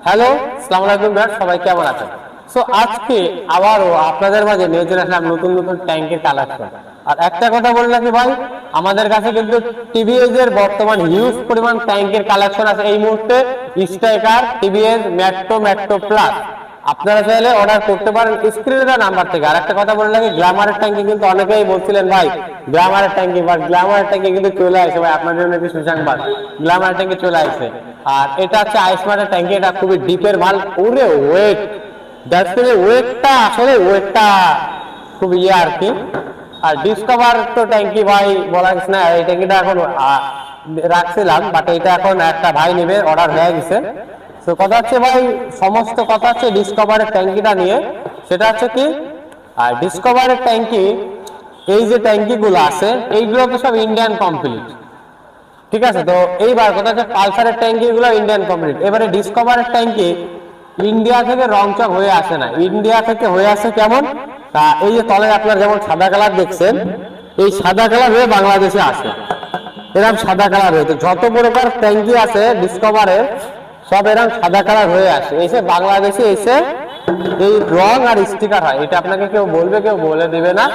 Hello, আসসালামু আলাইকুম viewers, সবাই কেমন আছেন? সো আজকে আবারও আপনাদের মাঝে নিয়ে চলে আসলাম নতুন নতুন ট্যাঙ্কের কালেকশন। আর একটা কথা বলে রাখি ভাই, আমাদের কাছে কিন্তু টিভিএস এর বর্তমান হিউজ পরিমাণ ট্যাঙ্কের কালেকশন আছে এই মুহূর্তে। Striker, TVS metro, metro plus আপনারা চাইলে অর্ডার করতে পারেন স্ক্রিনে দেওয়া নাম্বার থেকে। আর একটা কথা বলে রাখি, গ্ল্যামারের ট্যাঙ্কি কিন্তু অনেকেই বলছিলেন ভাই গ্ল্যামারের ট্যাঙ্কি, বাট গ্ল্যামারের ট্যাঙ্কি কিন্তু চলে আসে ভাই, আপনার জন্য একটি সুসংবাদ, গ্ল্যামারের ট্যাঙ্কি চলে আসে। আর এটা হচ্ছে আইসমার্টের ট্যাঙ্কি, এটা খুবই ডিপের মাল। ওরে ওয়েট, দ্যাটস ওয়েটটা আসলে ওয়েটটা খুব আর কি। আর ডিসকভার তো ট্যাঙ্কি ভাই বলা গেছে না, এই ট্যাঙ্কিটা এখন রাখছিলাম, বাট এটা এখন একটা ভাই নেবে, অর্ডার হয়ে গেছে। তো কথা হচ্ছে ভাই, সমস্ত কথা হচ্ছে ডিসকভারের ট্যাঙ্কিটা নিয়ে। সেটা হচ্ছে কি, আর ডিসকভারের ট্যাঙ্কি, এই যে ট্যাঙ্কি গুলো আছে এইগুলো তো সব ইন্ডিয়ান কমপ্লিট, ঠিক আছে? তো এইবার কথা হচ্ছে পালসারের ট্যাঙ্কি গুলো ইন্ডিয়ান কমপ্লিট। এবারে ডিসকভারের ট্যাঙ্কি ইন্ডিয়া থেকে রংচক হয়ে আসে না, ইন্ডিয়া থেকে হয়ে আসে কেমন, তা এই যে তলে আপনার যেমন সাদা কালার দেখছেন, এই সাদা কালার হয়ে বাংলাদেশে আসে, এরকম সাদা কালার হয়ে। তো যত প্রকার ট্যাঙ্কি আছে ডিসকভারের সব এরকম সাদা কালার হয়ে আসে, এসে বাংলাদেশে এসে এই রং আর স্টিকার হয়। এটা আপনাকে কেউ বলবে, কেউ বলে দিবে না।